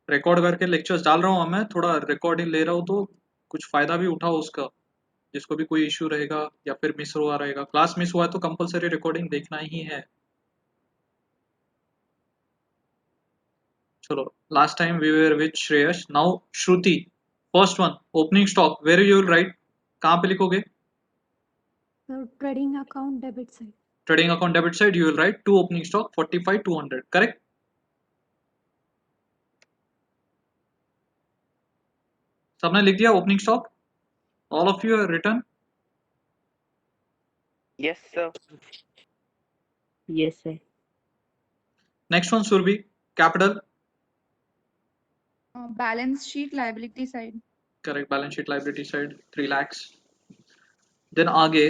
Record करके lectures डाल रहा हूँ मैं, थोड़ा रिकॉर्डिंग ले रहा हूँ तो कुछ फायदा भी उठाओ उसका। जिसको भी कोई इश्यू रहेगा या फिर मिस हुआ रहेगा, क्लास मिस हुआ है तो कंपलसरी रिकॉर्डिंग देखना ही है। चलो, last time we were with Shreyas, now Shruti. First one, opening stock, where you will write, कहाँ पे लिखोगे? So trading account debit side. Trading account debit side you will write to opening stock 45,200, correct? सबने लिख दिया opening stock? All of you written? Yes, sir. Yes, sir. Next one Surabhi, capital. Balance sheet liability side. Correct, balance sheet liability side 3 lakhs। Then आगे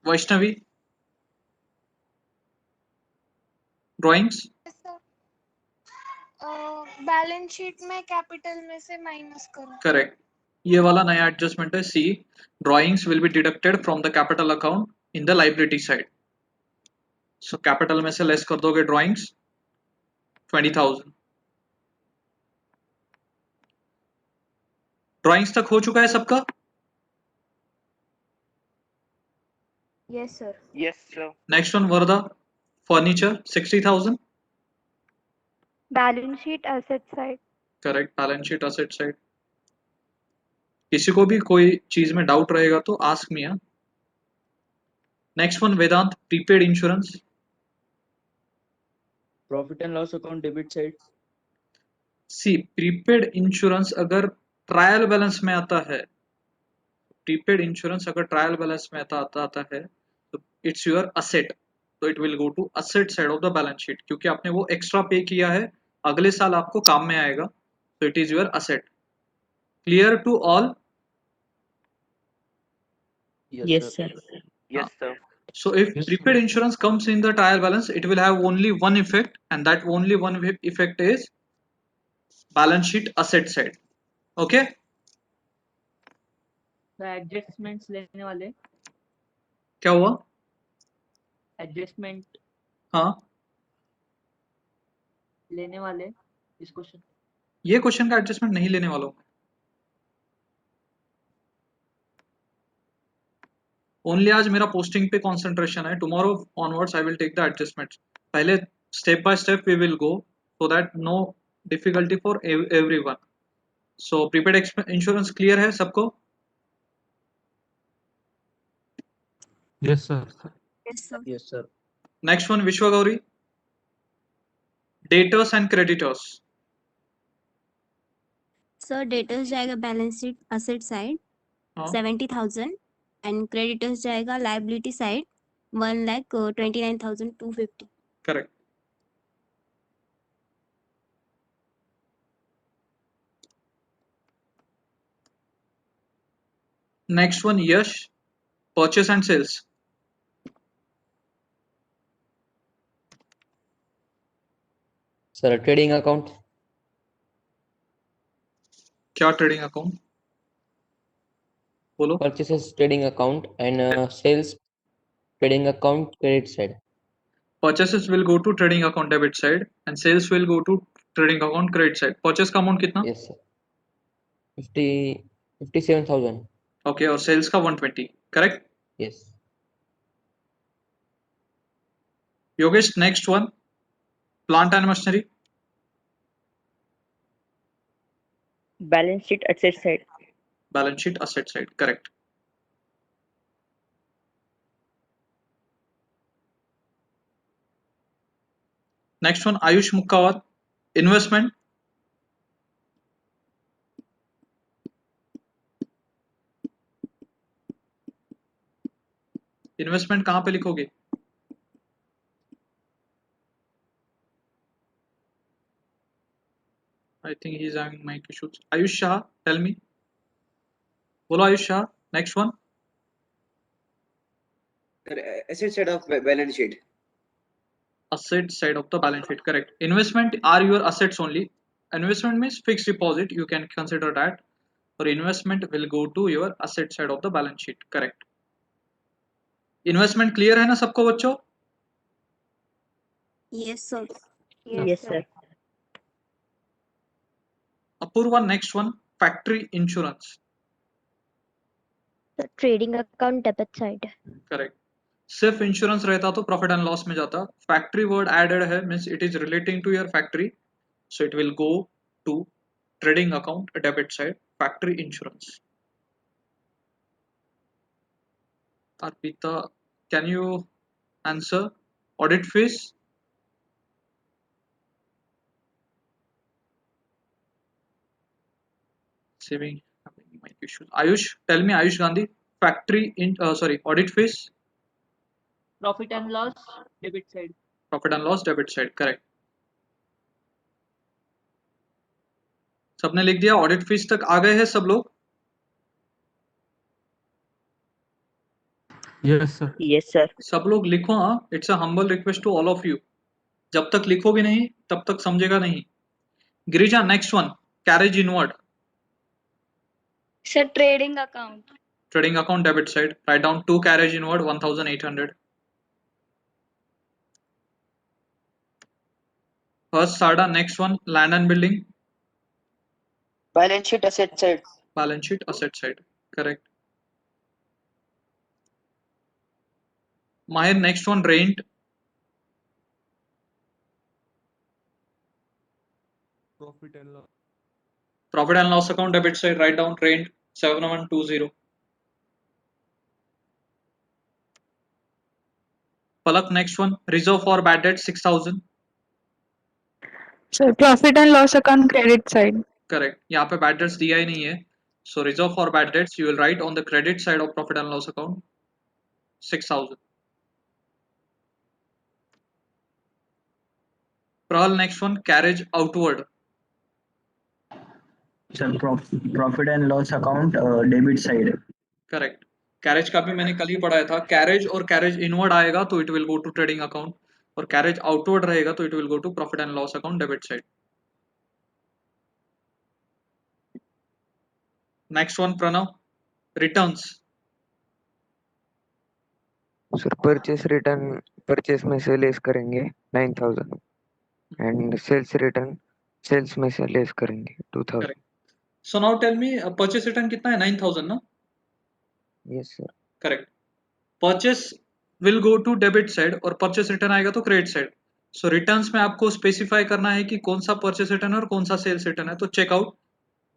Vaishnavi, drawings. Balance sheet में capital में से minus करो। Correct, ये वाला नया एडजस्टमेंट है। See, drawings will be deducted from the capital account in the liability side. So capital में से लेस कर दोगे ड्राइंग्स 20,000। ड्राइंग्स तक हो चुका है सबका? Yes sir. Yes, sir. Next one Varada, furniture 60,000। Balance sheet asset side. Correct, balance sheet asset side. किसी को भी कोई चीज में डाउट रहेगा तो ask me. Next one Vedant, prepaid insurance. Profit and loss account debit side. See, prepaid insurance अगर trial balance में आता है, प्रीपेड इंश्योरेंस अगर ट्रायल बैलेंस में आता है तो इट्स योर असेट, तो it will go to asset side of the balance sheet, क्योंकि आपने वो एक्स्ट्रा पे किया है, अगले साल आपको काम में आएगा, तो it is your asset. Clear to all? Yes, sir. Yes, sir. So if prepaid insurance comes in the trial balance, it will have only one effect, and that only one effect is balance sheet asset side. Okay? So adjustments लेने वाले. क्या हुआ? Adjustment हाँ, लेने वाले इस question. ये question का एडजस्टमेंट नहीं लेने वाला हूँ। ओनली आज मेरा पोस्टिंग पे कंसंट्रेशन है, tomorrow onwards I will take the adjustments. पहले step by step we will go, so that no difficulty for everyone. So prepaid insurance clear है सबको? Yes, sir. Yes sir. Yes, sir. Next one Vishwa Gauri, debtors and creditors. Sir debtors जाएगा balance sheet asset side हाँ, 70,000 and creditors जाएगा liability side 1,29,250. Correct. Next one Yash, purchase and sales. Sir, trading account. क्या trading account? बोलो। Purchases trading account and sales trading account credit side. Purchases will go to trading account debit side and sales will go to trading account credit side. Purchase का amount कितना? Yes, sir. 57,000. Okay, और sales का 120, correct? Yes. Yogesh, next one, plant and machinery. Balance sheet asset side. Balance sheet asset side, correct. Next one Ayush Mukkawat, investment. Investment कहां पे लिखोगे? I think he is having mic issues. Ayush Shah, tell me. बोलो Ayush Shah, next one. Asset side of balance sheet. Asset side of the balance sheet, correct. Investment are your assets only. Investment means fixed deposit, you can consider that, or investment will go to your asset side of the balance sheet, correct. Investment clear है ना सबको बच्चों? Yes sir. Yes, sir. Apurva, next one, factory insurance. Trading account debit side. Correct. सिर्फ insurance रहता तो profit and loss में जाता. Factory word added है, means it is relating to your factory, so it will go to trading account debit side, factory insurance. Arpita, can you answer? Audit fees? Saving mic issues. Ayush, tell me, Ayush Gandhi, factory in sorry, audit fees, Profit and loss, debit side. profit and loss, debit side. Correct. सबने लिख दिया? Audit fees तक आ गए हैं सब लोग? Yes, sir. Yes, sir. सब लोग लिखो. हाँ, it's a humble request to all of you. जब तक लिखोगे नहीं तब तक समझेगा नहीं. Girija, next one, carriage inward. Sir, trading account. Trading account debit side. Right down 2 carriage inward 1800. First साडा, next one, land and building. Balance sheet asset side. Balance sheet asset side. Correct. Mahir, next one, rent. Profit and loss. Profit and loss account debit side. Write down rent 7120. Palak, next one, reserve for bad debt 6000. Sir, profit and loss account credit side. Correct. यहाँ पे bad debts दिया ही नहीं है. So reserve for bad debts you will write on the credit side of profit and loss account 6000. Prahal, next one, carriage outward. Sir profit and loss account debit side. Correct. Carriage का भी मैंने कल ही पढ़ाया था. Carriage और carriage inward आएगा तो it will go to trading account, और कैरेज आउटवर्ड रहेगा तो it will go to profit and loss account debit side. Next one, Pranav, returns. Sir purchase return purchase में से लेस करेंगे 9000 एंड सेल्स रिटर्न सेल्स में से लेस करेंगे 2000. Correct. So now tell me, purchase return कितना है? 9000 ना? Yes sir. Correct. Purchase will go to debit side और परचेस रिटर्न आएगा तो क्रेडिट साइड. सो रिटर्न्स में आपको स्पेसिफाई करना है कि कौन सा परचेस रिटर्न है और कौन सा सेल्स रिटर्न है. तो check out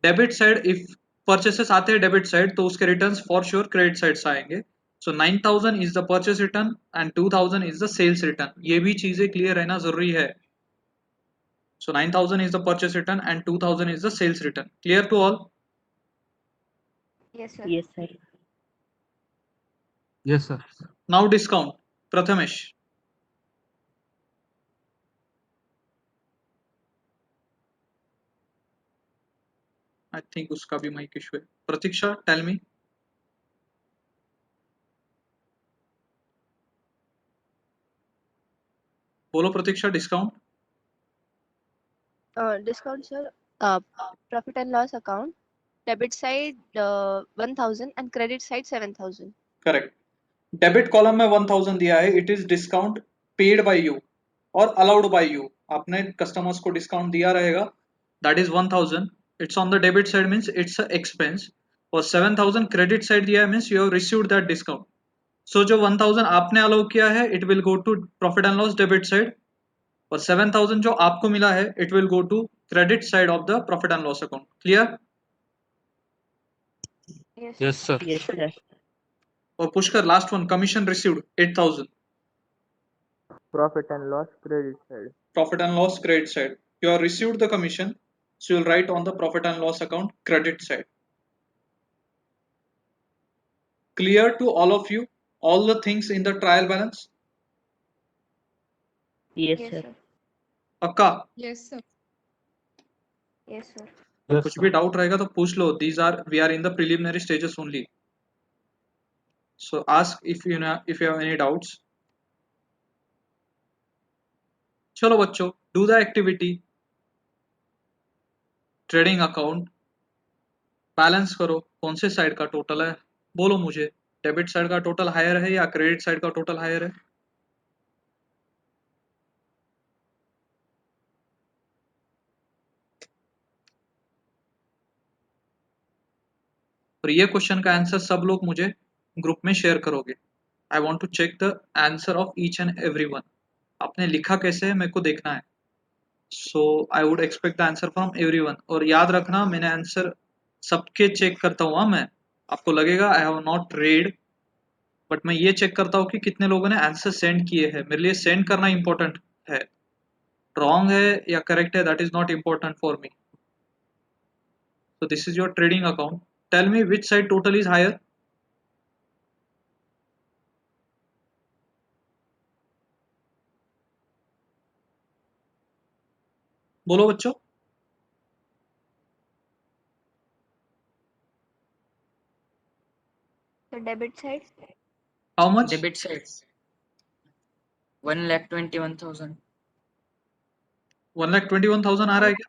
debit side, if purchases आते हैं डेबिट साइड तो उसके returns for sure credit side से आएंगे. So 9000 is the purchase return and 2000 is the sales return. ये भी चीजें क्लियर रहना जरूरी है. So 9000 is the purchase return and 2000 is the sales return. Clear to all? Yes, sir. Yes, sir. Yes, sir. Now discount. Prathamesh. I think उसका भी mic issue है. प्रतीक्षा, tell me. बोलो प्रतीक्षा, discount. Discount, sir. Profit and loss account debit side 1000 and credit side 7000. Correct. Debit column में 1000 दिया है. It is discount paid by you और allowed by you. आपने customers को डिस्काउंट दिया रहेगा, that is 1000. It's on the debit side, means it's a expense. और 7000 credit side दिया है, means you have received that discount. So जो 1000 आपने अलाउ किया है it will go to profit and loss debit side, और 7000 जो आपको मिला है it will go to credit side of the profit and loss account. Clear? Yes. Yes, sir. Yes, sir. और Pushkar, last one, commission received 8000. Profit and loss credit side. Profit and loss credit side. You have received the commission, so you'll write on the profit and loss account credit side. Clear to all of you all the things in the trial balance? Yes, Yes, sir. sir. पक्का? Yes, sir. Yes, sir. Yes, कुछ sir. भी doubt रहेगा तो पूछ लो. We are in the preliminary stages only. So ask if you have any doubts. चलो बच्चों, do the activity. Trading account balance करो. कौन से साइड का टोटल है बोलो मुझे. डेबिट साइड का टोटल हायर है या क्रेडिट साइड का टोटल हायर है? और ये क्वेश्चन का आंसर सब लोग मुझे ग्रुप में शेयर करोगे। I want to check the answer of each and every one. आपने लिखा कैसे है मेरे को देखना है। So I would expect the answer from every one. और याद रखना मैंने आंसर सबके चेक करता हूँ। मैं आपको लगेगा I have not red, but मैं ये चेक करता हूँ कि कितने लोगों ने आंसर सेंड किए हैं। मेरे लिए सेंड करना इंपॉर्टेंट है, रॉन्ग है या करेक्ट है that is not important for me. So this is your trading account. Tell me which side total is higher. बोलो बच्चों। The debit side. How much? Debit side. 1,21,000. 1,21,000 आ रहा है क्या?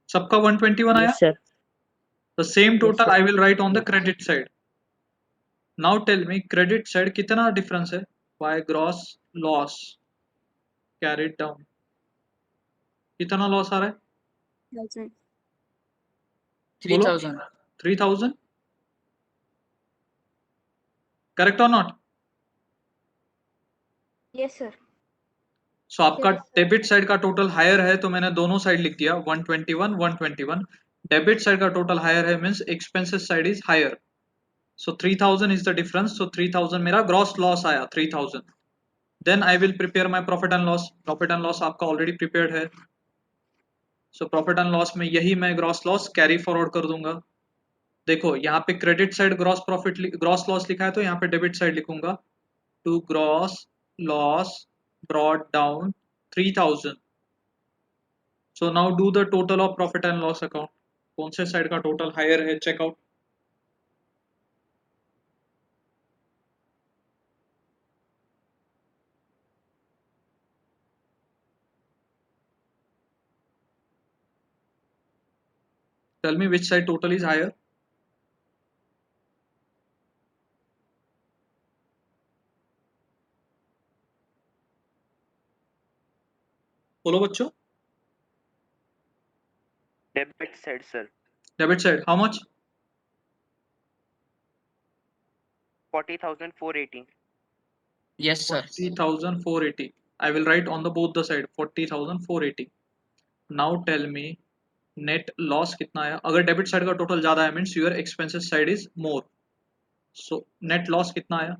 सबका 121 आया? Yes, sir. The same total sir. I will write on the credit side. Now tell me credit side कितना difference है? By gross loss carried down. कितना loss आ रहा है? 1000. 3,000. 3,000. Correct or not? Yes, sir. सो आपका Yes, sir. डेबिट साइड का total higher है तो मैंने दोनों साइड लिख दिया 121 121। डेबिट साइड का टोटल हायर है means expenses side is higher. So 3000 is the difference. So 3000 मेरा ग्रॉस लॉस आया 3000। Then I will prepare my profit and loss. Profit and loss आपका ऑलरेडी प्रिपेयर्ड है। सो प्रॉफिट एंड लॉस में यही मैं gross loss carry forward कर दूंगा। देखो यहाँ पे credit side gross profit gross loss लिखा है तो यहाँ पे डेबिट साइड लिखूंगा to gross loss brought down 3000। So now do the total of profit and loss account. कौन से साइड का टोटल हायर है checkout. Tell me which side total is higher. बोलो बच्चों। Debit side, sir. Debit side how much? 40,480. Yes, sir. 40,480. I will write on the both the side 40,480. Now tell me net loss कितना आया। अगर debit side का total ज्यादा है means your expenses side is more. So net loss कितना आया।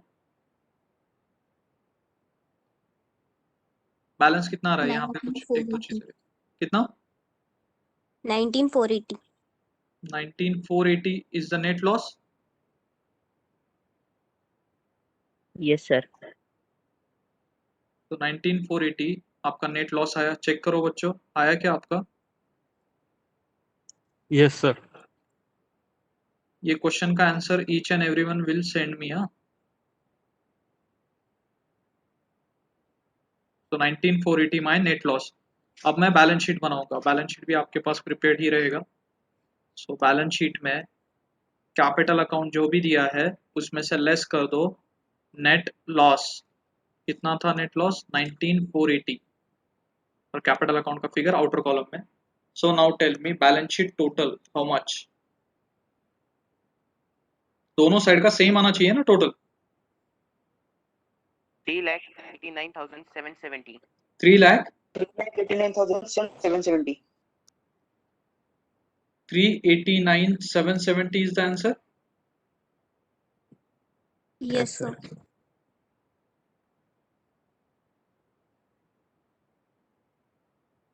Balance कितना आ रहा है यहाँ पे कुछ एक दो 19,480. चीजें। कितना? 19,480. 19,480 is the net loss. Yes, sir. तो 19,480 आपका नेट लॉस आया। चेक करो बच्चों आया क्या आपका। Yes, sir. ये क्वेश्चन का answer each and everyone will send me. हाँ तो 19,480 माय नेट लॉस। अब मैं बैलेंस शीट बनाऊंगा। बैलेंस शीट भी आपके पास प्रिपेयर्ड ही रहेगा। सो बैलेंस शीट में कैपिटल अकाउंट जो भी दिया है उसमें से लेस कर दो नेट लॉस। कितना था नेट लॉस 19,480 और कैपिटल अकाउंट का फिगर आउटर कॉलम में। So now tell me balance sheet total how much. दोनों साइड का सेम आना चाहिए ना total. 3,89,770. 3,89,770. 389,770 is the answer. Yes, sir.